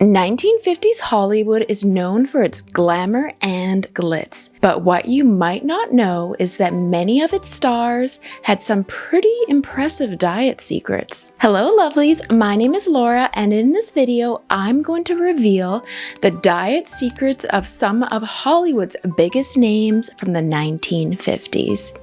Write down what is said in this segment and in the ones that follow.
1950s Hollywood is known for its glamour and glitz, but what you might not know is that many of its stars had some pretty impressive diet secrets. Hello lovelies, my name is Laura, and in this video I'm going to reveal the diet secrets of some of Hollywood's biggest names from the 1950s.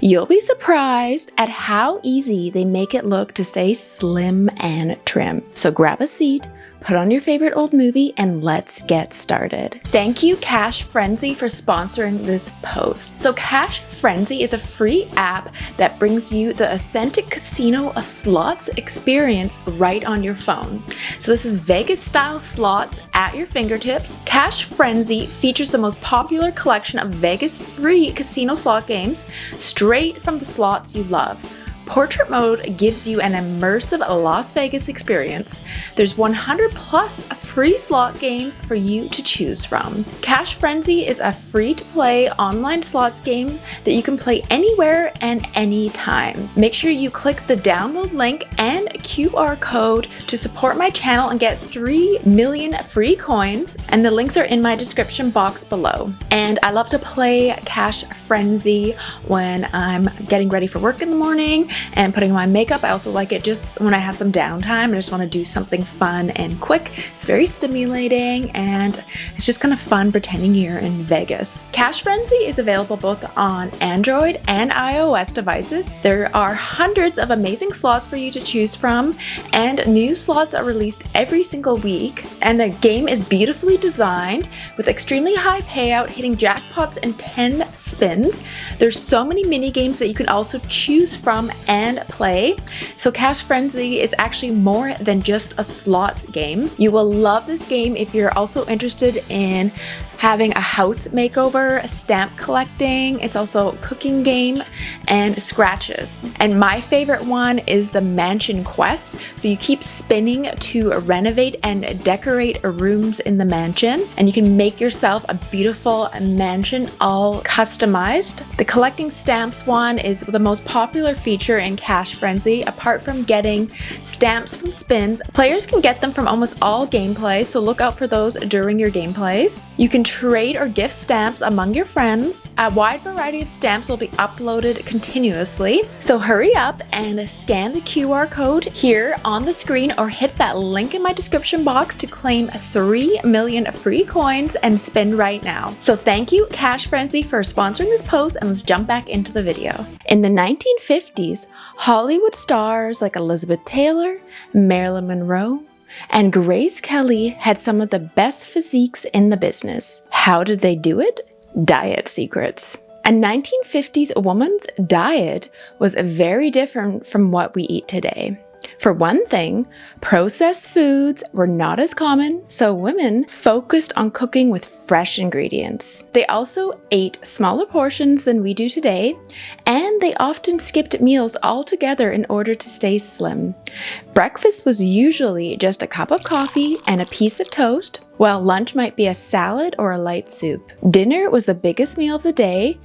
You'll be surprised at how easy they make it look to stay slim and trim. So grab a seat, put on your favorite old movie, and let's get started. Thank you Cash Frenzy for sponsoring this post. So Cash Frenzy is a free app that brings you the authentic casino slots experience right on your phone. So this is Vegas style slots at your fingertips. Cash Frenzy features the most popular collection of Vegas free casino slot games straight from the slots you love. Portrait mode gives you an immersive Las Vegas experience. There's 100 plus free slot games for you to choose from. Cash Frenzy is a free-to-play online slots game that you can play anywhere and anytime. Make sure you click the download link and QR code to support my channel and get 3 million free coins, and the links are in my description box below. And I love to play Cash Frenzy when I'm getting ready for work in the morning and putting on my makeup. I also like it just when I have some downtime. I just want to do something fun and quick. It's very stimulating and it's just kind of fun pretending you're in Vegas. Cash Frenzy is available both on Android and iOS devices. There are hundreds of amazing slots for you to choose from, and new slots are released every single week. And the game is beautifully designed with extremely high payout, hitting jackpots in 10 spins. There's so many mini games that you can also choose from and play. So Cash Frenzy is actually more than just a slots game. You will love this game if you're also interested in having a house makeover, stamp collecting. It's also a cooking game and scratches. And my favorite one is the Mansion Quest. So you keep spinning to renovate and decorate rooms in the mansion, and you can make yourself a beautiful mansion all customized. The collecting stamps one is the most popular feature in Cash Frenzy. Apart from getting stamps from spins, players can get them from almost all gameplay, so look out for those during your gameplays. You can trade or gift stamps among your friends. A wide variety of stamps will be uploaded continuously, so hurry up and scan the QR code here on the screen or hit that link in my description box to claim 3 million free coins and spin right now. So thank you Cash Frenzy for sponsoring this post, and let's jump back into the video. In the 1950s, Hollywood stars like Elizabeth Taylor, Marilyn Monroe, and Grace Kelly had some of the best physiques in the business. How did they do it? Diet secrets. A 1950s woman's diet was very different from what we eat today. For one thing, processed foods were not as common, so women focused on cooking with fresh ingredients. They also ate smaller portions than we do today, and they often skipped meals altogether in order to stay slim. Breakfast was usually just a cup of coffee and a piece of toast, while lunch might be a salad or a light soup. Dinner was the biggest meal of the day,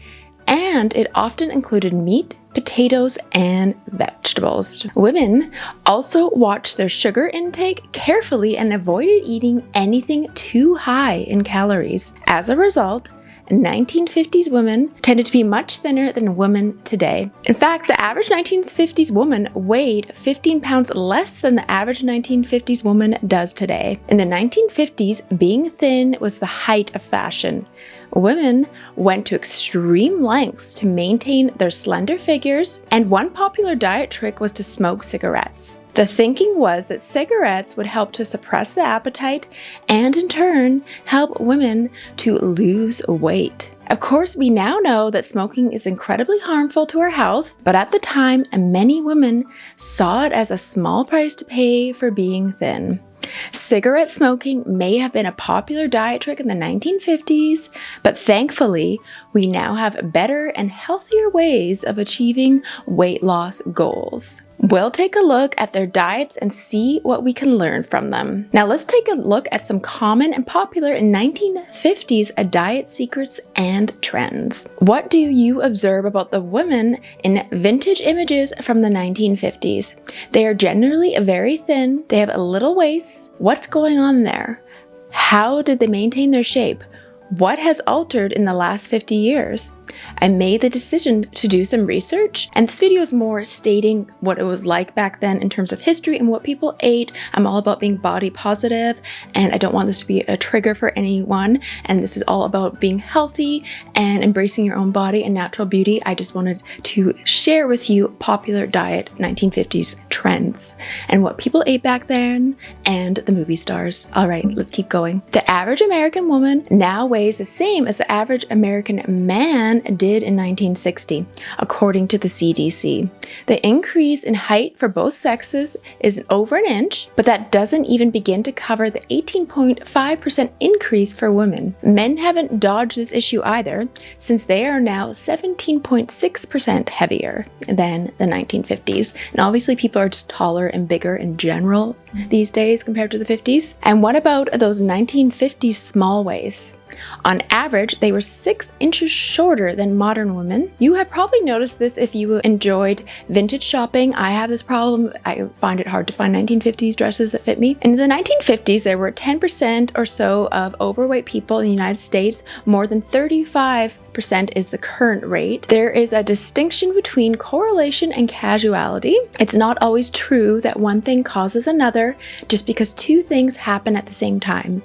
and it often included meat, potatoes, and vegetables. Women also watched their sugar intake carefully and avoided eating anything too high in calories. As a result, 1950s women tended to be much thinner than women today. In fact, the average 1950s woman weighed 15 pounds less than the average 1950s woman does today. In the 1950s, being thin was the height of fashion. Women went to extreme lengths to maintain their slender figures, and one popular diet trick was to smoke cigarettes. The thinking was that cigarettes would help to suppress the appetite and in turn help women to lose weight. Of course, we now know that smoking is incredibly harmful to our health, but at the time, many women saw it as a small price to pay for being thin. Cigarette smoking may have been a popular diet trick in the 1950s, but thankfully, we now have better and healthier ways of achieving weight loss goals. We'll take a look at their diets and see what we can learn from them. Now let's take a look at some common and popular 1950s diet secrets and trends. What do you observe about the women in vintage images from the 1950s? They are generally very thin, they have a little waist. What's going on there? How did they maintain their shape? What has altered in the last 50 years? I made the decision to do some research, and this video is more stating what it was like back then in terms of history and what people ate. I'm all about being body positive, and I don't want this to be a trigger for anyone, and this is all about being healthy and embracing your own body and natural beauty. I just wanted to share with you popular diet 1950s trends and what people ate back then and the movie stars. All right, let's keep going. The average American woman now weighs the same as the average American man did in 1960, according to the CDC. The increase in height for both sexes is over an inch, but that doesn't even begin to cover the 18.5% increase for women. Men haven't dodged this issue either, since they are now 17.6% heavier than the 1950s. And obviously people are just taller and bigger in general these days compared to the 50s. And what about those 1950s small waists? On average, they were 6 inches shorter than modern women. You have probably noticed this if you enjoyed vintage shopping. I have this problem. I find it hard to find 1950s dresses that fit me. In the 1950s, there were 10% or so of overweight people in the United States. More than 35% is the current rate. There is a distinction between correlation and casuality. It's not always true that one thing causes another just because two things happen at the same time.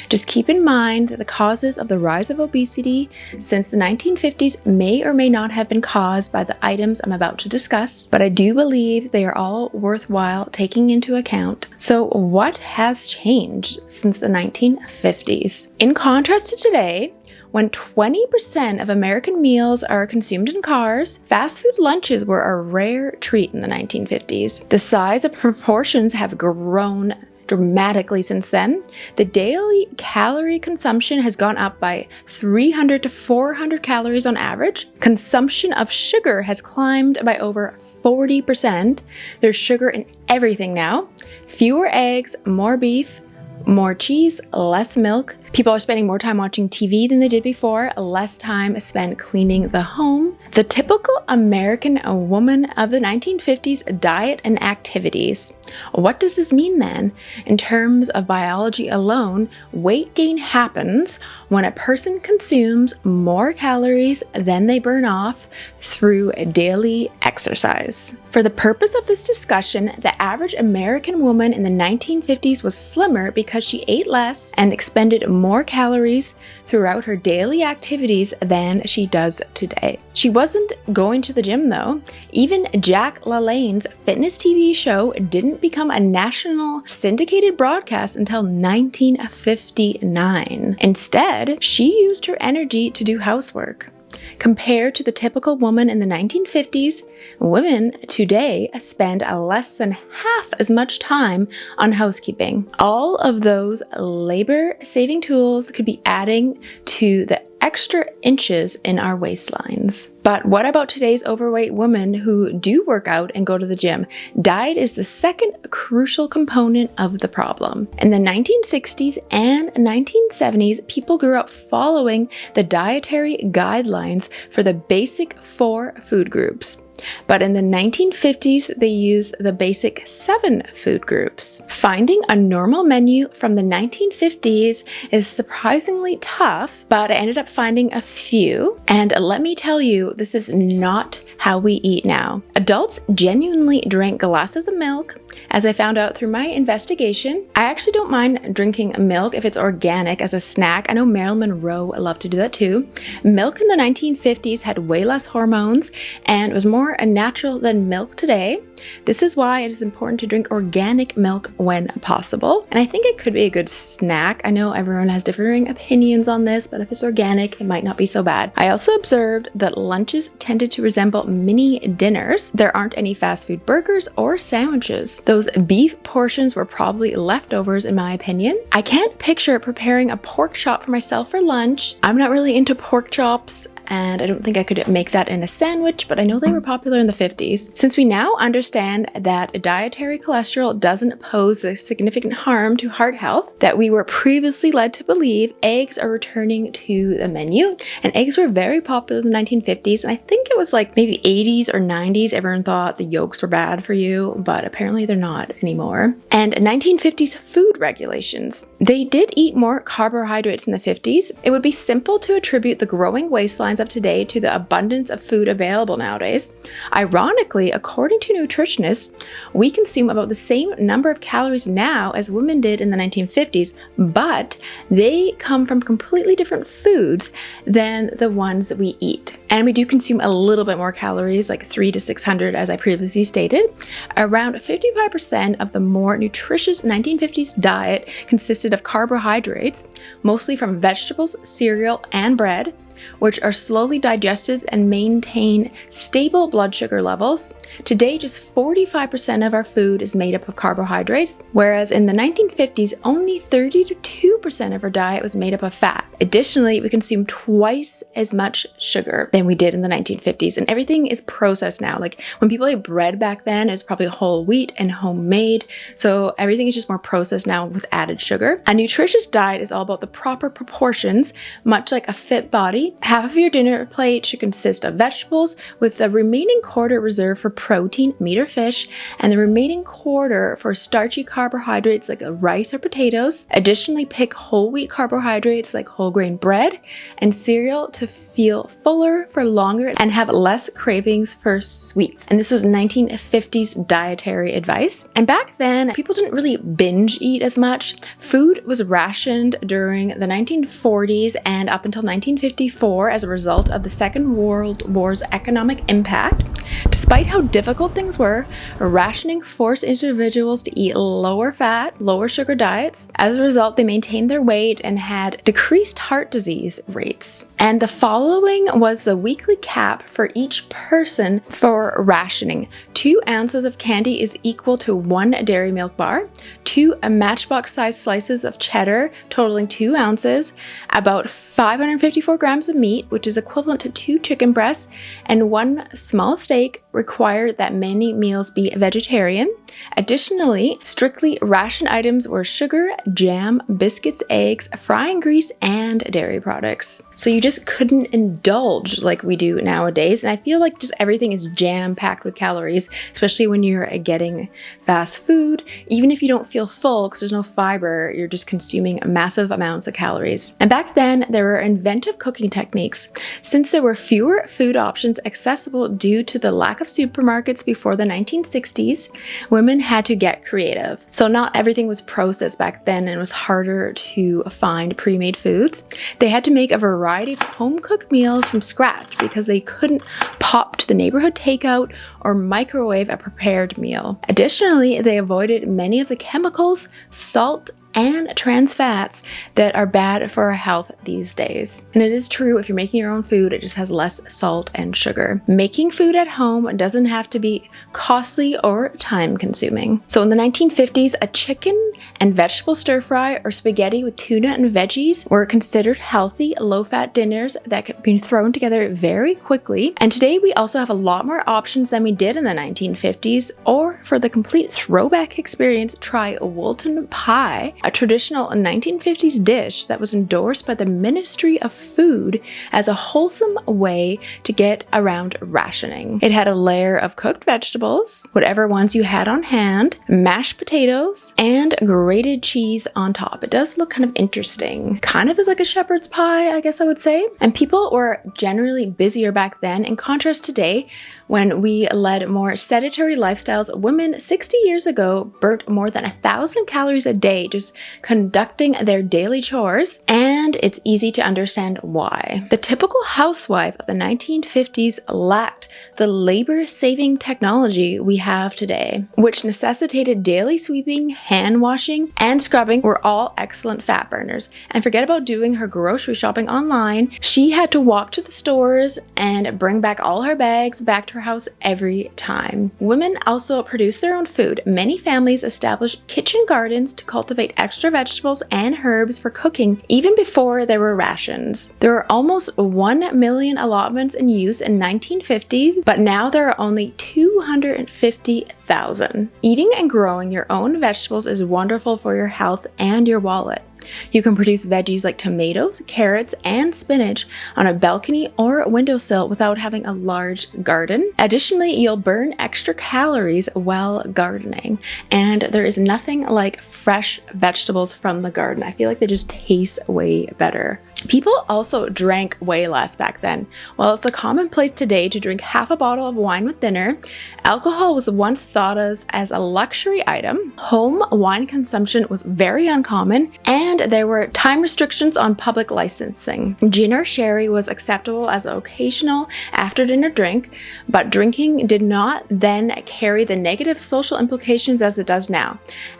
Just keep in mind that the causes of the rise of obesity since the 1950s may or may not have been caused by the items I'm about to discuss, but I do believe they are all worthwhile taking into account. So what has changed since the 1950s? In contrast to today, when 20% of American meals are consumed in cars, fast food lunches were a rare treat in the 1950s. The size of proportions have grown dramatically since then. The daily calorie consumption has gone up by 300 to 400 calories on average. Consumption of sugar has climbed by over 40%. There's sugar in everything now. Fewer eggs, more beef, more cheese, less milk. People are spending more time watching TV than they did before, less time spent cleaning the home. The typical American woman of the 1950s diet and activities. What does this mean then? In terms of biology alone, weight gain happens when a person consumes more calories than they burn off through daily exercise. For the purpose of this discussion, the average American woman in the 1950s was slimmer because she ate less and expended more calories throughout her daily activities than she does today. She wasn't going to the gym though. Even Jack LaLanne's fitness TV show didn't become a national syndicated broadcast until 1959. Instead, she used her energy to do housework. Compared to the typical woman in the 1950s, women today spend less than half as much time on housekeeping. All of those labor-saving tools could be adding to the extra inches in our waistlines. But what about today's overweight women who do work out and go to the gym? Diet is the second crucial component of the problem. In the 1960s and 1970s, people grew up following the dietary guidelines for the basic 4 food groups. But in the 1950s, they used the basic 7 food groups. Finding a normal menu from the 1950s is surprisingly tough, but I ended up finding a few. And let me tell you, this is not how we eat now. Adults genuinely drank glasses of milk, as I found out through my investigation. I actually don't mind drinking milk if it's organic as a snack. I know Marilyn Monroe loved to do that too. Milk in the 1950s had way less hormones and was more natural than milk today. This is why it is important to drink organic milk when possible. And I think it could be a good snack. I know everyone has differing opinions on this, but if it's organic, it might not be so bad. I also observed that lunches tended to resemble mini dinners. There aren't any fast food burgers or sandwiches. Those beef portions were probably leftovers in my opinion. I can't picture preparing a pork chop for myself for lunch. I'm not really into pork chops, and I don't think I could make that in a sandwich, but I know they were popular in the 50s. Since we now understand understand that dietary cholesterol doesn't pose a significant harm to heart health that we were previously led to believe, eggs are returning to the menu. And eggs were very popular in the 1950s, and I think it was like maybe 80s or 90s. Everyone thought the yolks were bad for you, but apparently they're not anymore. And 1950s food regulations. They did eat more carbohydrates in the 50s. It would be simple to attribute the growing waistlines of today to the abundance of food available nowadays. Ironically, according to nutritionists, we consume about the same number of calories now as women did in the 1950s, but they come from completely different foods than the ones that we eat. And we do consume a little bit more calories, like 300 to 600, as I previously stated. Around 55% of the more nutritious 1950s diet consisted of carbohydrates, mostly from vegetables, cereal, and bread, which are slowly digested and maintain stable blood sugar levels. Today, just 45% of our food is made up of carbohydrates, whereas in the 1950s, only 32% of our diet was made up of fat. Additionally, we consume twice as much sugar than we did in the 1950s, and everything is processed now. Like when people ate bread back then, it was probably whole wheat and homemade, so everything is just more processed now with added sugar. A nutritious diet is all about the proper proportions, much like a fit body. Half of your dinner plate should consist of vegetables, with the remaining quarter reserved for protein, meat or fish, and the remaining quarter for starchy carbohydrates like rice or potatoes. Additionally, pick whole wheat carbohydrates like whole grain bread and cereal to feel fuller for longer and have less cravings for sweets. And this was 1950s dietary advice. And back then, people didn't really binge eat as much. Food was rationed during the 1940s and up until 1954 as a result of the Second World War's economic impact. Despite how difficult things were, rationing forced individuals to eat lower fat, lower sugar diets. As a result, they maintained their weight and had decreased heart disease rates. And the following was the weekly cap for each person for rationing. 2 ounces of candy is equal to 1 dairy milk bar, 2 matchbox-sized slices of cheddar totaling 2 ounces, about 554 grams of meat, which is equivalent to 2 chicken breasts, and 1 small steak. Required that many meals be vegetarian. Additionally, strictly ration items were sugar, jam, biscuits, eggs, frying grease, and dairy products. So you just couldn't indulge like we do nowadays. And I feel like just everything is jam-packed with calories, especially when you're getting fast food. Even if you don't feel full because there's no fiber, you're just consuming massive amounts of calories. And back then, there were inventive cooking techniques. Since there were fewer food options accessible due to the lack of supermarkets before the 1960s, women had to get creative. So not everything was processed back then, and it was harder to find pre-made foods. They had to make a variety of home-cooked meals from scratch because they couldn't pop to the neighborhood takeout or microwave a prepared meal. Additionally, they avoided many of the chemicals, salt, and trans fats that are bad for our health these days. And it is true, if you're making your own food, it just has less salt and sugar. Making food at home doesn't have to be costly or time consuming. So in the 1950s, a chicken and vegetable stir fry or spaghetti with tuna and veggies were considered healthy, low-fat dinners that could be thrown together very quickly. And today we also have a lot more options than we did in the 1950s. Or for the complete throwback experience, try Woolton pie, a traditional 1950s dish that was endorsed by the Ministry of Food as a wholesome way to get around rationing. It had a layer of cooked vegetables, whatever ones you had on hand, mashed potatoes, and grated cheese on top. It does look kind of interesting. Kind of as like a shepherd's pie, I guess I would say. And people were generally busier back then. In contrast today, when we led more sedentary lifestyles, women 60 years ago burnt more than 1,000 calories a day just conducting their daily chores, and it's easy to understand why. The typical housewife of the 1950s lacked the labor-saving technology we have today, which necessitated daily sweeping, hand washing, and scrubbing were all excellent fat burners. And forget about doing her grocery shopping online. She had to walk to the stores and bring back all her bags back to her house every time. Women also produced their own food. Many families established kitchen gardens to cultivate extra vegetables and herbs for cooking even before before there were rations. There were almost 1 million allotments in use in 1950, but now there are only 250,000. Eating and growing your own vegetables is wonderful for your health and your wallet. You can produce veggies like tomatoes, carrots, and spinach on a balcony or windowsill without having a large garden. Additionally, you'll burn extra calories while gardening, and there is nothing like fresh vegetables from the garden. I feel like they just taste way better. People also drank way less back then. While it's a commonplace today to drink half a bottle of wine with dinner, alcohol was once thought of as a luxury item. Home wine consumption was very uncommon, and there were time restrictions on public licensing. Gin or sherry was acceptable as an occasional after-dinner drink, but drinking did not then carry the negative social implications as it does now.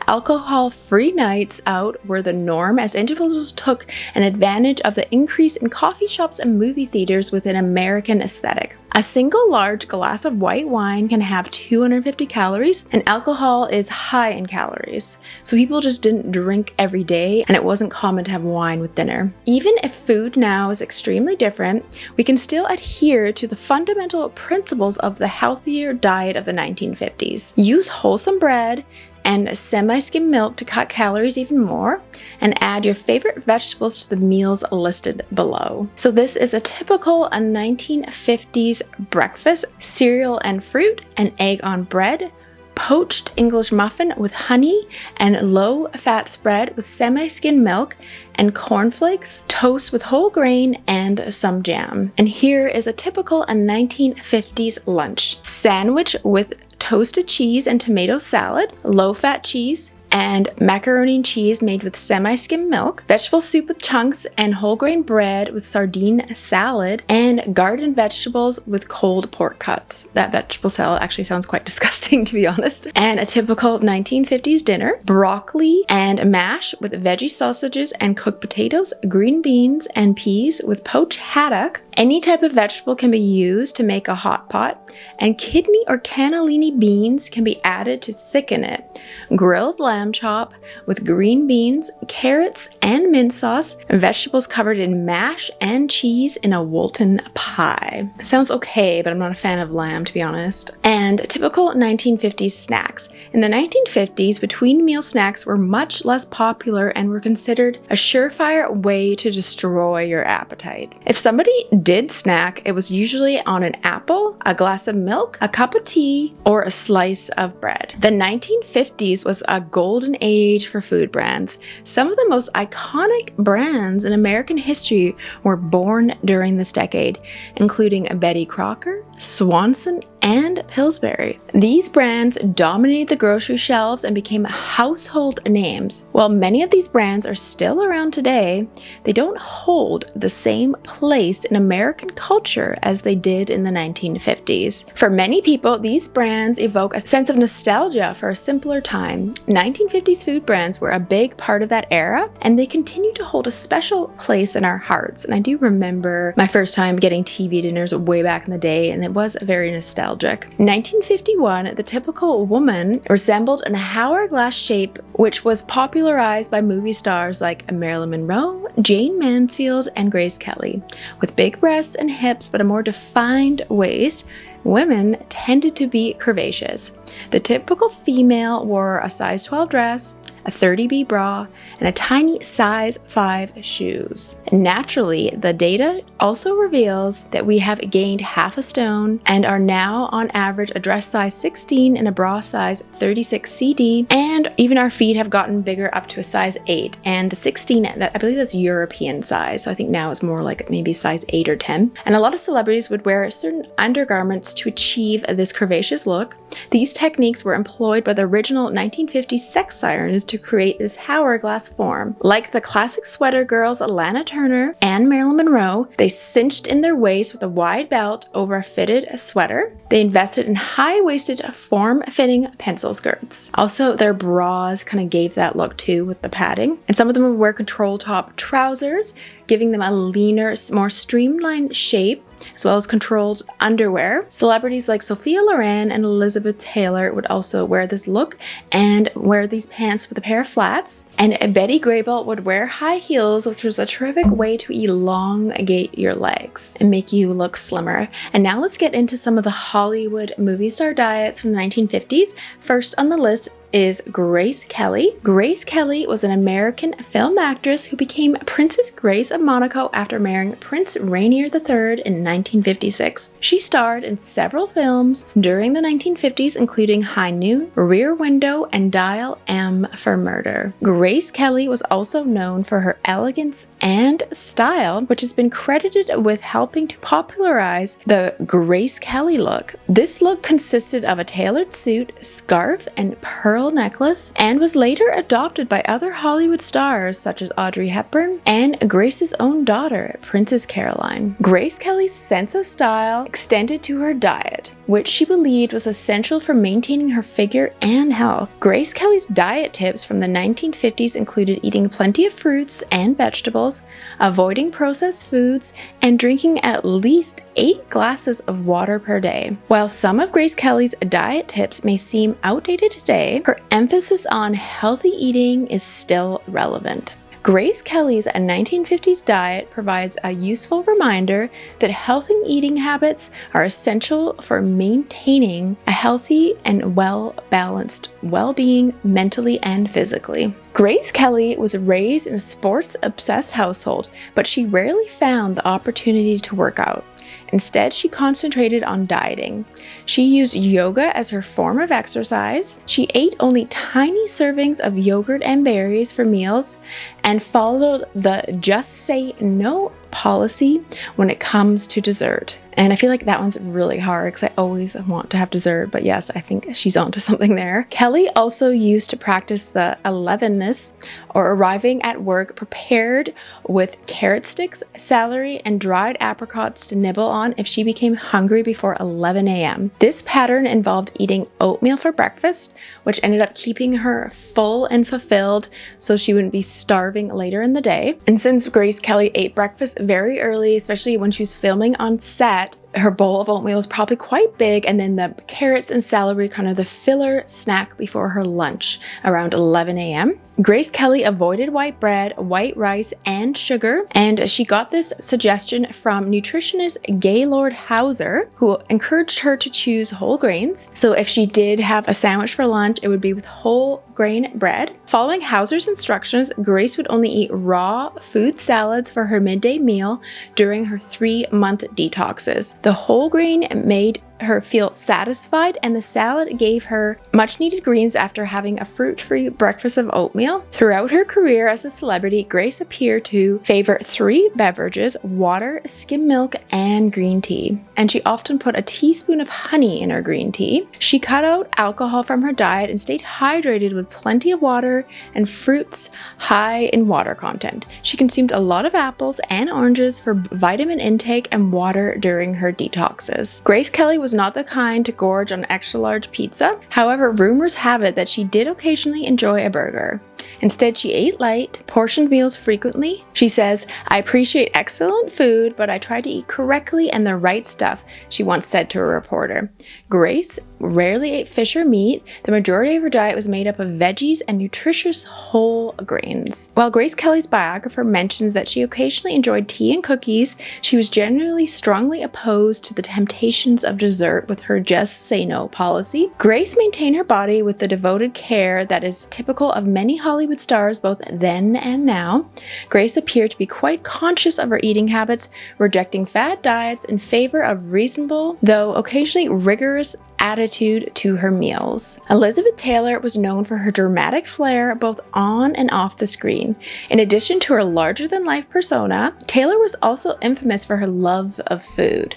Alcohol-free nights out were the norm as individuals took an advantage of the increase in coffee shops and movie theaters within American aesthetic. A single large glass of white wine can have 250 calories, and alcohol is high in calories. So people just didn't drink every day, and it wasn't common to have wine with dinner. Even if food now is extremely different, we can still adhere to the fundamental principles of the healthier diet of the 1950s. Use wholesome bread and semi-skim milk to cut calories even more, and add your favorite vegetables to the meals listed below. So this is a typical 1950s breakfast: cereal and fruit, an egg on bread, poached English muffin with honey, and low-fat spread with semi-skim milk and cornflakes, toast with whole grain, and some jam. And here is a typical 1950s lunch: sandwich with toasted cheese and tomato salad, low-fat cheese, and macaroni and cheese made with semi-skim milk, vegetable soup with chunks and whole grain bread with sardine salad, and garden vegetables with cold pork cuts. That vegetable salad actually sounds quite disgusting, to be honest. And a typical 1950s dinner: broccoli and mash with veggie sausages and cooked potatoes, green beans and peas with poached haddock. Any type of vegetable can be used to make a hot pot, and kidney or cannellini beans can be added to thicken it. Grilled lamb chop with green beans, carrots, and mint sauce, and vegetables covered in mash and cheese in a Walton pie. It sounds okay, but I'm not a fan of lamb, to be honest. And typical 1950s snacks. In the 1950s, between meal snacks were much less popular and were considered a surefire way to destroy your appetite. If somebody did snack, it was usually on an apple, a glass of milk, a cup of tea, or a slice of bread. The 1950s was a golden age for food brands. Some of the most iconic brands in American history were born during this decade, including Betty Crocker, Swanson, and Pillsbury. These brands dominated the grocery shelves and became household names. While many of these brands are still around today, they don't hold the same place in American culture as they did in the 1950s. For many people, these brands evoke a sense of nostalgia for a simpler time. 1950s food brands were a big part of that era, and they continue to hold a special place in our hearts. And I do remember my first time getting TV dinners way back in the day, and it was very nostalgic. In 1951, the typical woman resembled an hourglass shape, which was popularized by movie stars like Marilyn Monroe, Jane Mansfield, and Grace Kelly. With big breasts and hips but a more defined waist, women tended to be curvaceous. The typical female wore a size 12 dress, a 30B bra, and a tiny size 5 shoes. Naturally, the data also reveals that we have gained half a stone and are now on average a dress size 16 and a bra size 36 CD, and even our feet have gotten bigger up to a size 8, and the 16, I believe that's European size, so I think now it's more like maybe size 8 or 10. And a lot of celebrities would wear certain undergarments to achieve this curvaceous look. These techniques were employed by the original 1950s sex sirens to create this hourglass form. Like the classic sweater girls Lana Turner and Marilyn Monroe, they cinched in their waist with a wide belt over a fitted sweater. They invested in high-waisted, form-fitting pencil skirts. Also, their bras kind of gave that look too with the padding. And some of them would wear control top trousers, giving them a leaner, more streamlined shape. as well as controlled underwear. Celebrities like Sophia Loren and Elizabeth Taylor would also wear this look and wear these pants with a pair of flats. And Betty Grable would wear high heels, which was a terrific way to elongate your legs and make you look slimmer. And now let's get into some of the Hollywood movie star diets from the 1950s. First on the list is Grace Kelly. Grace Kelly was an American film actress who became Princess Grace of Monaco after marrying Prince Rainier III in 1956. She starred in several films during the 1950s, including High Noon, Rear Window, and Dial M for Murder. Grace Kelly was also known for her elegance and style, which has been credited with helping to popularize the Grace Kelly look. This look consisted of a tailored suit, scarf, and pearl necklace, and was later adopted by other Hollywood stars such as Audrey Hepburn and Grace's own daughter, Princess Caroline. Grace Kelly's sense of style extended to her diet, which she believed was essential for maintaining her figure and health. Grace Kelly's diet tips from the 1950s included eating plenty of fruits and vegetables, avoiding processed foods, and drinking at least 8 glasses of water per day. While some of Grace Kelly's diet tips may seem outdated today, her emphasis on healthy eating is still relevant. Grace Kelly's 1950s diet provides a useful reminder that healthy eating habits are essential for maintaining a healthy and well-balanced well-being mentally and physically. Grace Kelly was raised in a sports-obsessed household, but she rarely found the opportunity to work out. Instead, she concentrated on dieting. She used yoga as her form of exercise. She ate only tiny servings of yogurt and berries for meals and followed the just say no policy when it comes to dessert. And I feel like that one's really hard because I always want to have dessert, but yes, I think she's onto something there. Kelly also used to practice the 11ness, or arriving at work prepared with carrot sticks, celery, and dried apricots to nibble on if she became hungry before 11 a.m. This pattern involved eating oatmeal for breakfast, which ended up keeping her full and fulfilled so she wouldn't be starving later in the day. And since Grace Kelly ate breakfast very early, especially when she was filming on set, her bowl of oatmeal was probably quite big, and then the carrots and celery kind of the filler snack before her lunch around 11 a.m. Grace Kelly avoided white bread, white rice, and sugar, and she got this suggestion from nutritionist Gaylord Hauser, who encouraged her to choose whole grains. So if she did have a sandwich for lunch, it would be with whole grain bread. Following Hauser's instructions, Grace would only eat raw food salads for her midday meal during her 3-month detoxes. The whole grain made her feel satisfied, and the salad gave her much needed greens after having a fruit-free breakfast of oatmeal. Throughout her career as a celebrity, Grace appeared to favor 3 beverages: water, skim milk, and green tea. And she often put a teaspoon of honey in her green tea. She cut out alcohol from her diet and stayed hydrated with plenty of water and fruits high in water content. She consumed a lot of apples and oranges for vitamin intake and water during her detoxes. Grace Kelly was not the kind to gorge on extra large pizza. However, rumors have it that she did occasionally enjoy a burger. Instead, she ate light, portioned meals frequently. She says, "I appreciate excellent food, but I try to eat correctly and the right stuff," she once said to a reporter. Grace rarely ate fish or meat. The majority of her diet was made up of veggies and nutritious whole grains. While Grace Kelly's biographer mentions that she occasionally enjoyed tea and cookies, she was generally strongly opposed to the temptations of dessert with her just say no policy. Grace maintained her body with the devoted care that is typical of many Hollywood stars both then and now. Grace appeared to be quite conscious of her eating habits, rejecting fad diets in favor of reasonable, though occasionally rigorous, attitude to her meals. Elizabeth Taylor was known for her dramatic flair both on and off the screen. In addition to her larger-than-life persona, Taylor was also infamous for her love of food.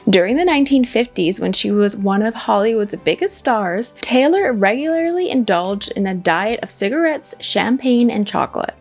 During the 1950s, when she was one of Hollywood's biggest stars, Taylor regularly indulged in a diet of cigarettes, champagne, and chocolate.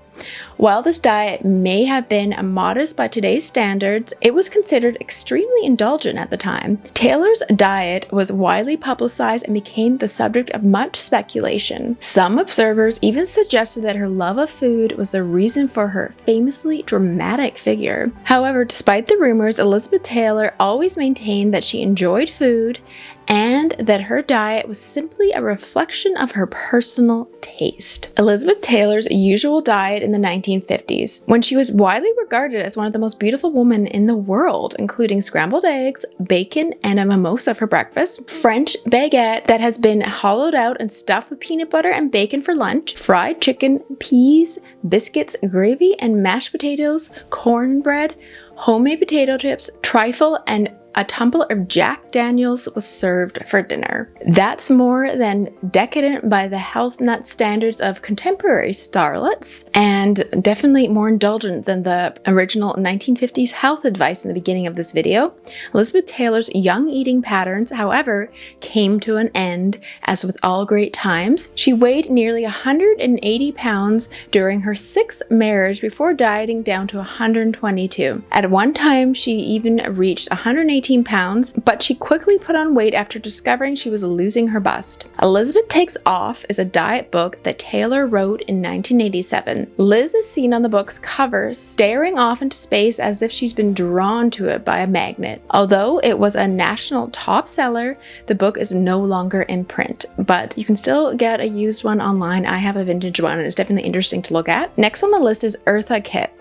While this diet may have been modest by today's standards, it was considered extremely indulgent at the time. Taylor's diet was widely publicized and became the subject of much speculation. Some observers even suggested that her love of food was the reason for her famously dramatic figure. However, despite the rumors, Elizabeth Taylor always maintained that she enjoyed food and that her diet was simply a reflection of her personal taste. Elizabeth Taylor's usual diet in the 1950s, when she was widely regarded as one of the most beautiful women in the world, including scrambled eggs, bacon, and a mimosa for breakfast, French baguette that has been hollowed out and stuffed with peanut butter and bacon for lunch, fried chicken, peas, biscuits, gravy, and mashed potatoes, cornbread, homemade potato chips, trifle, and a tumbler of Jack Daniels was served for dinner. That's more than decadent by the health nut standards of contemporary starlets, and definitely more indulgent than the original 1950s health advice in the beginning of this video. Elizabeth Taylor's young eating patterns, however, came to an end. As with all great times, she weighed nearly 180 pounds during her 6th marriage before dieting down to 122. At one time, she even reached 118 pounds, but she quickly put on weight after discovering she was losing her bust. Elizabeth Takes Off is a diet book that Taylor wrote in 1987. Liz is seen on the book's cover staring off into space as if she's been drawn to it by a magnet. Although it was a national top seller, the book is no longer in print, but you can still get a used one online. I have a vintage one and it's definitely interesting to look at. Next on the list is Eartha Kitt.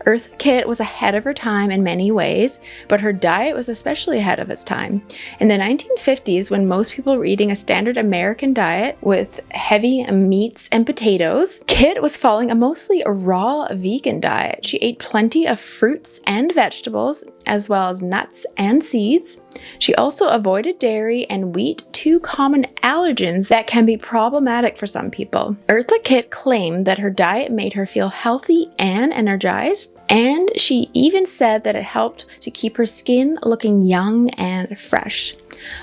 Eartha Kitt was ahead of her time in many ways, but her diet was especially ahead of its time. In the 1950s, when most people were eating a standard American diet with heavy meats and potatoes, Kitt was following a mostly raw vegan diet. She ate plenty of fruits and vegetables, as well as nuts and seeds. She also avoided dairy and wheat, two common allergens that can be problematic for some people. Eartha Kitt claimed that her diet made her feel healthy and energized, and she even said that it helped to keep her skin looking young and fresh.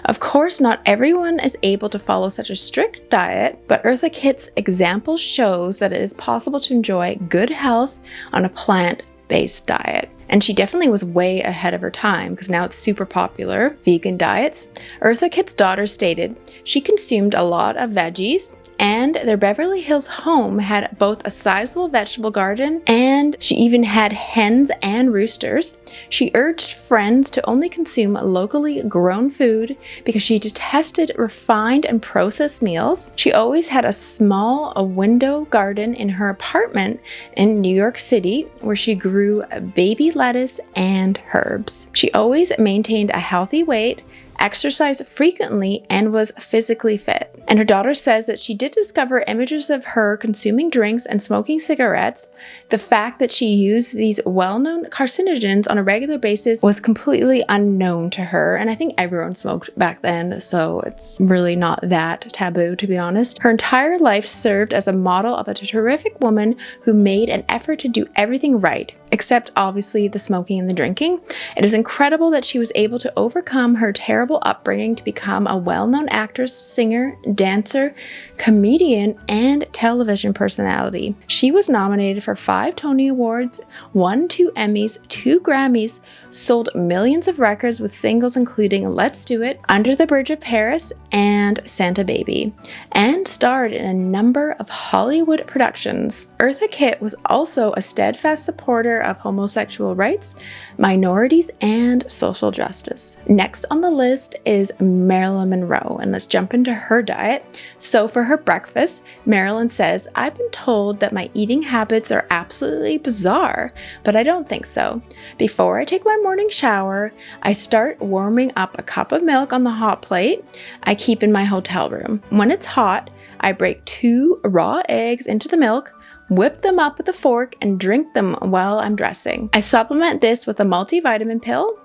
Of course, not everyone is able to follow such a strict diet, but Eartha Kitt's example shows that it is possible to enjoy good health on a plant-based diet. And she definitely was way ahead of her time because now it's super popular, vegan diets. Eartha Kitt's daughter stated she consumed a lot of veggies, and their Beverly Hills home had both a sizable vegetable garden and she even had hens and roosters. She urged friends to only consume locally grown food because she detested refined and processed meals. She always had a small window garden in her apartment in New York City where she grew baby lettuce and herbs. She always maintained a healthy weight, exercised frequently, and was physically fit. And her daughter says that she did discover images of her consuming drinks and smoking cigarettes. The fact that she used these well-known carcinogens on a regular basis was completely unknown to her, and I think everyone smoked back then, so it's really not that taboo, to be honest. Her entire life served as a model of a terrific woman who made an effort to do everything right, except obviously the smoking and the drinking. It is incredible that she was able to overcome her terrible upbringing to become a well-known actress, singer, dancer, comedian, and television personality. She was nominated for 5 Tony Awards, won 2 Emmys, 2 Grammys, sold millions of records with singles including Let's Do It, Under the Bridge of Paris, and Santa Baby, and starred in a number of Hollywood productions. Eartha Kitt was also a steadfast supporter of homosexual rights, minorities, and social justice. Next on the list is Marilyn Monroe, and let's jump into her diet. So for her breakfast, Marilyn says, "I've been told that my eating habits are absolutely bizarre, but I don't think so. Before I take my morning shower, I start warming up a cup of milk on the hot plate I keep in my hotel room. When it's hot, I break 2 raw eggs into the milk, whip them up with a fork, and drink them while I'm dressing. I supplement this with a multivitamin pill,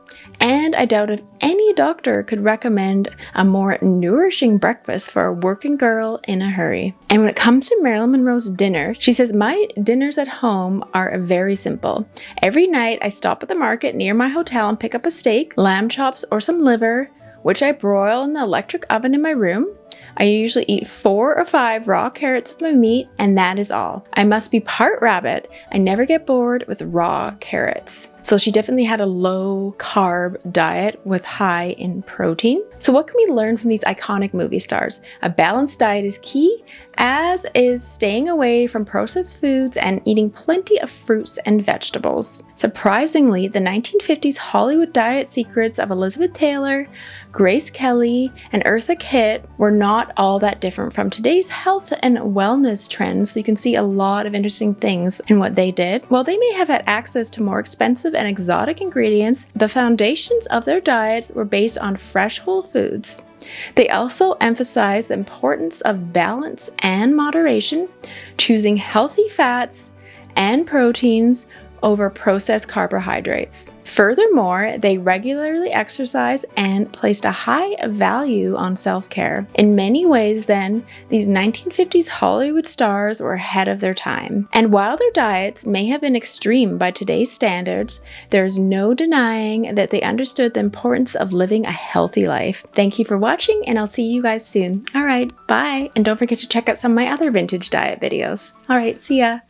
and I doubt if any doctor could recommend a more nourishing breakfast for a working girl in a hurry." And when it comes to Marilyn Monroe's dinner, she says, "My dinners at home are very simple. Every night I stop at the market near my hotel and pick up a steak, lamb chops, or some liver, which I broil in the electric oven in my room. I usually eat 4 or 5 raw carrots with my meat, and that is all. I must be part rabbit. I never get bored with raw carrots. So she definitely had a low carb diet with high in protein. So what can we learn from these iconic movie stars? A balanced diet is key, as is staying away from processed foods and eating plenty of fruits and vegetables. Surprisingly, the 1950s Hollywood diet secrets of Elizabeth Taylor, Grace Kelly, and Eartha Kitt were not all that different from today's health and wellness trends, so you can see a lot of interesting things in what they did. While they may have had access to more expensive and exotic ingredients, the foundations of their diets were based on fresh whole foods. They also emphasize the importance of balance and moderation, choosing healthy fats and proteins over processed carbohydrates. Furthermore, they regularly exercise and placed a high value on self-care. In many ways then, these 1950s Hollywood stars were ahead of their time. And while their diets may have been extreme by today's standards, there's no denying that they understood the importance of living a healthy life. Thank you for watching, and I'll see you guys soon. All right, bye. And don't forget to check out some of my other vintage diet videos. All right, see ya.